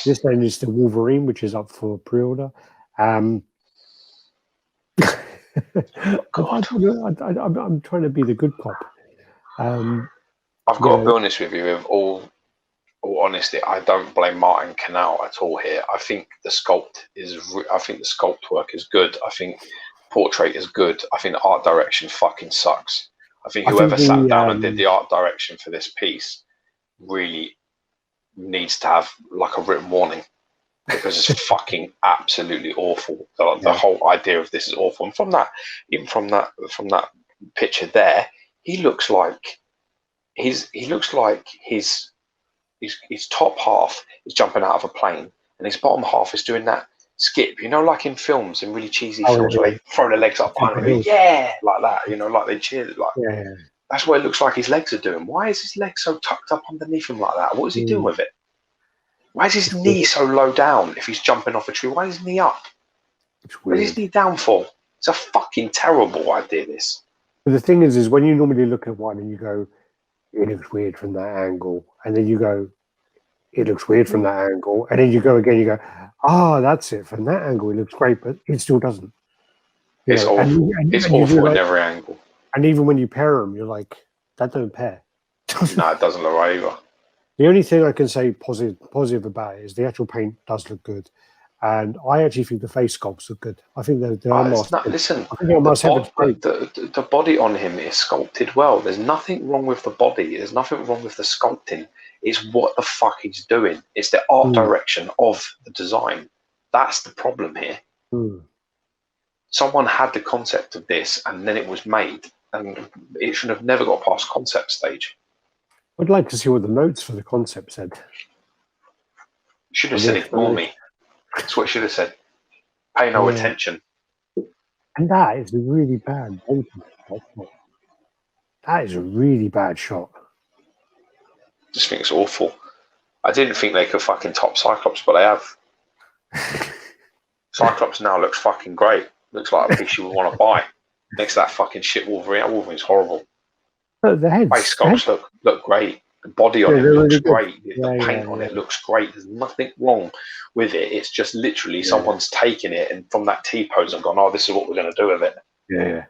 This then is the Wolverine, which is up for pre-order. God. I'm trying to be the good cop. I've got to be honest with you. With all honesty, I don't blame Martin Canal at all here. I think the sculpt work is good. I think portrait is good. I think the art direction fucking sucks. I think whoever sat down and did the art direction for this piece really needs to have like a written warning, because it's fucking absolutely awful. The whole idea of this is awful. And from that picture there, he looks like his top half is jumping out of a plane, and his bottom half is doing that skip, like in films, in really cheesy films, where they throw their legs up behind him, like that, like they cheer, That's what it looks like his legs are doing. Why is his leg so tucked up underneath him like that? What is he doing with it? Why is his knee so low down if he's jumping off a tree? Why is his knee up? What is his knee down for? It's a fucking terrible idea, this. But the thing is when you normally look at one and you go, it looks weird from that angle, and then you go, it looks weird from that angle, and then you go again, you go, that's it, from that angle it looks great, but it still doesn't. It's awful. It's awful in every angle. And even when you pair them, you're like, that don't pair. No, it doesn't look right either. The only thing I can say positive about it is the actual paint does look good. And I actually think the face sculpts look good. I think they're almost... Listen, the body on him is sculpted well. There's nothing wrong with the body. There's nothing wrong with the sculpting. It's what the fuck he's doing. It's the art direction of the design. That's the problem here. Someone had the concept of this, and then it was made, and it should have never got past concept stage. I'd like to see what the notes for the concept said. Should have said ignore me. That's what it should have said. Pay no attention. And that is a really bad shot. That is a really bad shot. I just think it's awful. I didn't think they could fucking top Cyclops, but they have. Cyclops now looks fucking great. Looks like a piece you would want to buy. Next to that fucking shit Wolverine. That Wolverine's horrible. The heads. Face sculpts look great. The body on it looks great. The paint on it looks great. There's nothing wrong with it. It's just literally someone's taken it and from that T-pose and gone, this is what we're going to do with it. Yeah.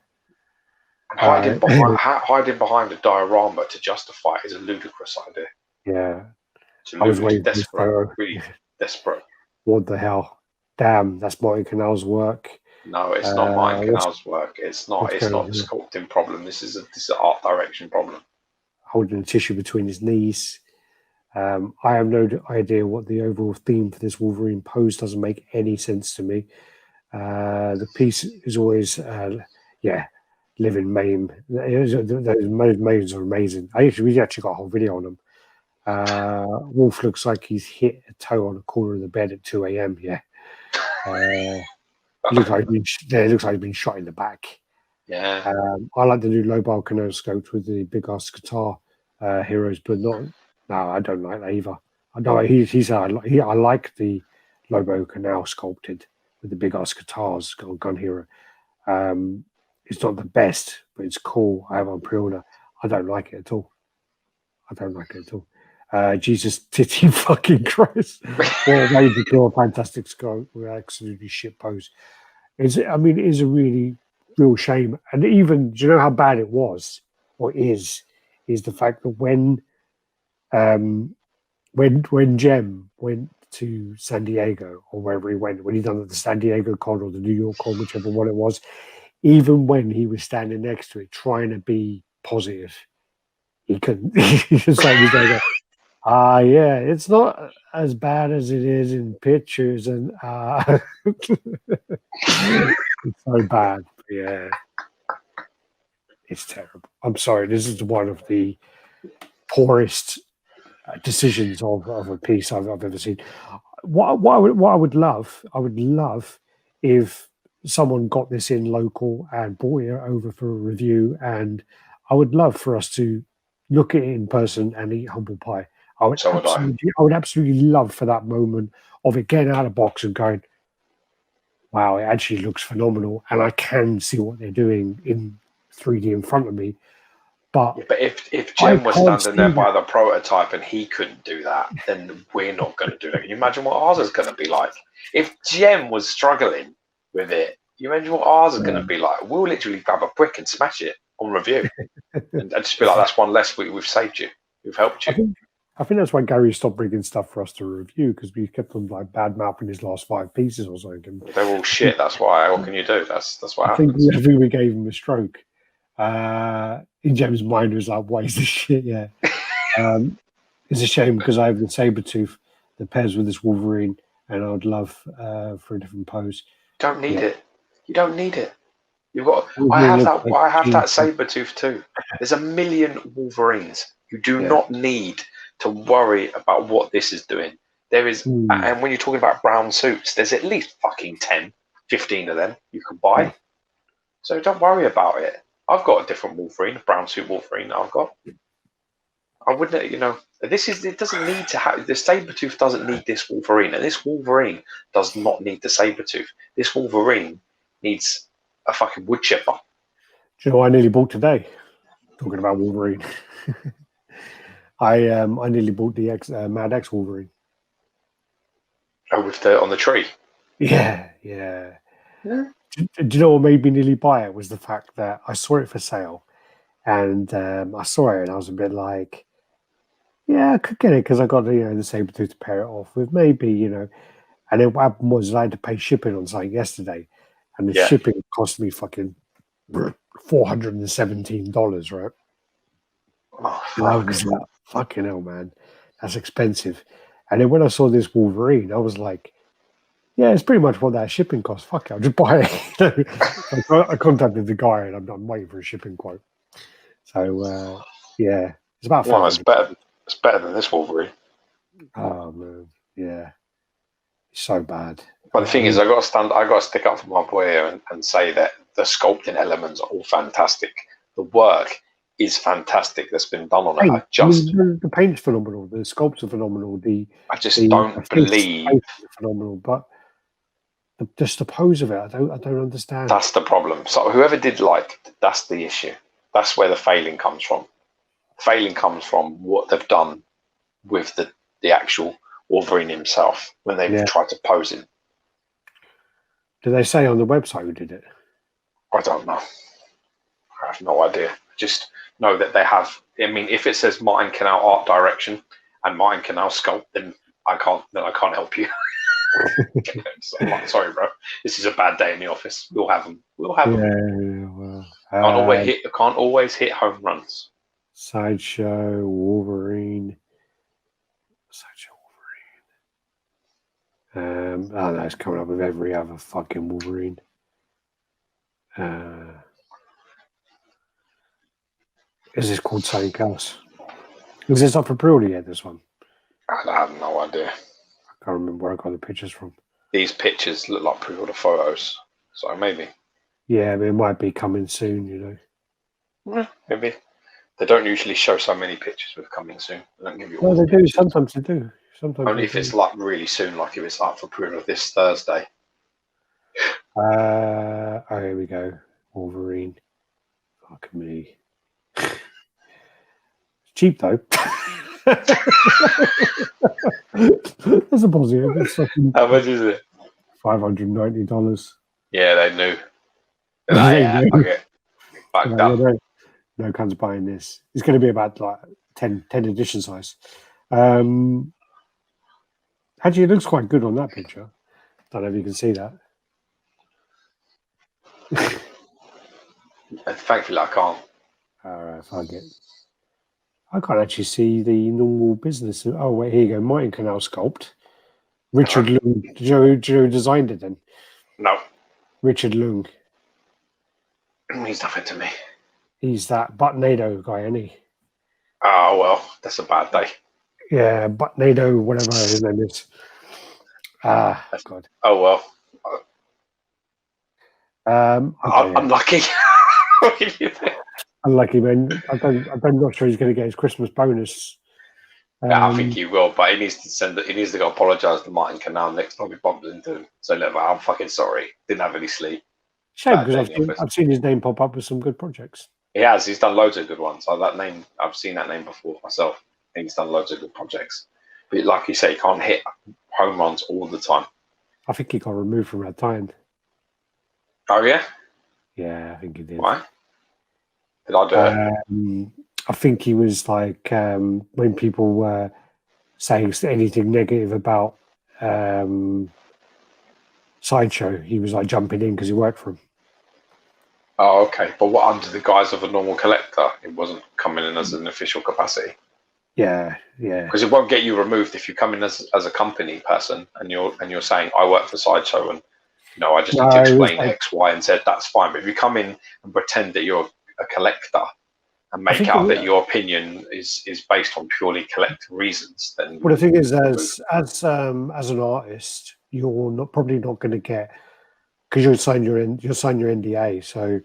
And hiding behind a diorama to justify it is a ludicrous idea. Yeah. I was really desperate. Really desperate. What the hell? Damn, that's Martin Canal's work. No, it's not Martin Canal's work. It's not the sculpting problem. This is an art direction problem. Holding a tissue between his knees. I have no idea what the overall theme for this Wolverine pose doesn't make any sense to me. The piece is always, live and maim. Those maims are amazing. We actually got a whole video on them. Wolf looks like he's hit a toe on the corner of the bed at 2 a.m. Yeah. It looks like he's been shot in the back. Yeah. I like the new low-bar canal sculpt with the big-ass guitar heroes, but I don't like that either. I like the Lobo Canal sculpted with the big-ass guitars gun hero. It's not the best, but it's cool. I have on pre-order. I don't like it at all. Jesus titty fucking Christ. They draw a fantastic sculpt with absolutely shit pose. It is a really real shame. And even, do you know how bad it was, or is the fact that when Jem went to San Diego, or wherever he went, when he done the San Diego con or the New York con, whichever one it was, even when he was standing next to it trying to be positive, he couldn't. He just like he's like, it's not as bad as it is in pictures, and it's so bad. Yeah, it's terrible. I'm sorry. This is one of the poorest decisions of a piece I've ever seen. What I would love if someone got this in local and brought it over for a review, and I would love for us to look at it in person and eat humble pie. I would absolutely love for that moment of it getting out of the box and going, wow, it actually looks phenomenal, and I can see what they're doing in 3D in front of me. But yeah, but if Jem was standing there by the prototype and he couldn't do that, then we're not going to do that. Can you imagine what ours is going to be like? If Jem was struggling with it, you imagine what ours is going to be like? We'll literally grab a brick and smash it on review, and just be like, "That's one less. We've saved you. We've helped you." I think that's why Gary stopped bringing stuff for us to review, because we kept on like bad mouthing his last 5 pieces or something. They're all shit. That's why. What can you do? That's what happens. I think we gave him a stroke. In Jem's mind, it was like, "What is this shit?" Yeah. It's a shame because I have the Sabretooth that pairs with this Wolverine, and I would love for a different pose. Don't need it. You don't need it. You've got. I have that Sabretooth too. There's a million Wolverines. You do not need to worry about what this is doing. There is, and when you're talking about brown suits, there's at least fucking 10, 15 of them you can buy. Yeah. So don't worry about it. I've got a different Wolverine, a brown suit Wolverine that I've got. I wouldn't, it doesn't need to have, the Sabretooth doesn't need this Wolverine, and this Wolverine does not need the Sabretooth. This Wolverine needs a fucking wood chipper. Do you know what I nearly bought today? Talking about Wolverine. I nearly bought the Mad X Wolverine. Oh, on the tree? Yeah. Do you know what made me nearly buy it? Was the fact that I saw it for sale, and I saw it and I was a bit like, yeah, I could get it because I got the Sabretooth to pair it off with, maybe, and then what happened was I had to pay shipping on something yesterday, and the shipping cost me fucking $417, right? Oh, and I was like, fucking hell, man, that's expensive. And then when I saw this Wolverine, I was like, yeah, it's pretty much what that shipping costs. Fuck it, I'll just buy it. I contacted the guy and I'm waiting for a shipping quote. So, yeah, it's about $500. Well, it's better than this Wolverine. Oh, man, yeah. It's so bad. But the thing is, I got to stick up for my boy here and say that the sculpting elements are all fantastic. The work is fantastic that's been done on it. The paint's phenomenal. The sculpts are phenomenal. I just don't believe phenomenal, but just the pose of it, I don't understand. That's the problem. So whoever did that's the issue. That's where the failing comes from. Failing comes from what they've done with the actual Wolverine himself when they've tried to pose him. Do they say on the website who did it? I don't know. I have no idea. Just know that they have. I mean, if it says Martin Canal art direction and Martin Canal sculpt, then I can't help you. Sorry, bro. This is a bad day in the office. We'll have them. Well, can't always hit home runs. Sideshow Wolverine. No, it's coming up with every other fucking Wolverine. Is this called something else? Is this up for pre-order yet, this one? I have no idea. I can't remember where I got the pictures from. These pictures look like pre-order photos, so maybe. Yeah, it might be coming soon, Maybe. They don't usually show so many pictures with coming soon. They don't give you they do. Sometimes they do. Only if it's really soon, like if it's up for pre-order this Thursday. Here we go. Wolverine. Fuck me. It's cheap though. That's a positive. How much is it? $590. Yeah, they knew. Okay. Backed up. No one's buying this. It's going to be about 10 edition size. Actually, it looks quite good on that picture. Don't know if you can see that. Thankfully, I can't. All right, fuck it. I can't actually see the normal business. Oh, wait, here you go. Martin Canal sculpt. Richard Leung. Do you know who designed it then? No. Richard Leung. Means nothing to me. He's that Buttnado guy, isn't he? Oh, well, that's a bad day. Yeah, Buttnado, whatever his name is. God. Oh, well. Okay, unlucky. Unlucky, man. I'm not sure he's going to get his Christmas bonus. I think he will, but he needs to go apologise to Martin Canal next time he bumps into him. So, look, I'm fucking sorry. Didn't have any sleep. Shame, because I've seen his name pop up with some good projects. He has. He's done loads of good ones. Like that name, I've seen that name before myself. And he's done loads of good projects. But like you say, he can't hit home runs all the time. I think he got removed from Red Time. Oh yeah. Yeah, I think he did. Why? Did I do it? I think he was like when people were saying anything negative about Sideshow, he was like jumping in because he worked for him. Oh, okay. But what, under the guise of a normal collector? It wasn't coming in as an official capacity. Yeah. Because it won't get you removed if you come in as a company person and you're saying I work for Sideshow and I just need to explain X, Y, and Z. That's fine. But if you come in and pretend that you're a collector and make out that your opinion is based on purely collector reasons, then well, the thing is, as an artist, you're probably not going to get, because you'll sign your NDA. So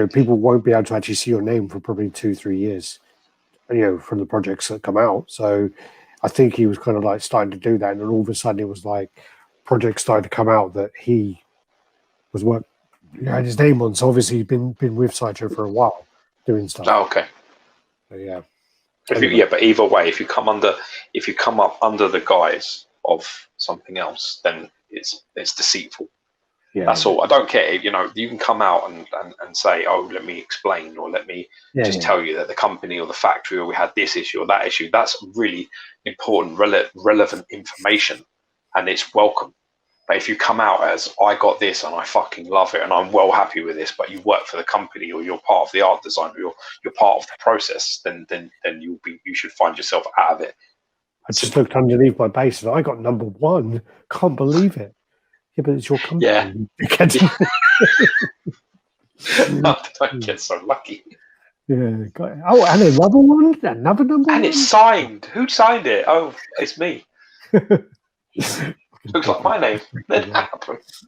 people won't be able to actually see your name for probably 2-3 years. From the projects that come out. So I think he was kind of like starting to do that, and then all of a sudden it was like projects started to come out that he was had his name on. So obviously he's been with Sideshow for a while doing stuff. Oh, okay. So, yeah. But either way, if you come up under the guise of something else, then it's deceitful. Yeah, that's all. I don't care. You can come out and say, "Oh, let me explain," or "Let me tell you that the company or the factory or we had this issue or that issue." That's really important, relevant information, and it's welcome. But if you come out as "I got this and I fucking love it and I'm well happy with this," but you work for the company or you're part of the art design or you're part of the process, then you should find yourself out of it. I just looked underneath my base and I got #1. Can't believe it. Yeah, but it's your company. Yeah. Don't get so lucky. Yeah. Oh, and another one? Another number and one? It's signed. Who signed it? Oh, it's me. Looks like my name. That happens.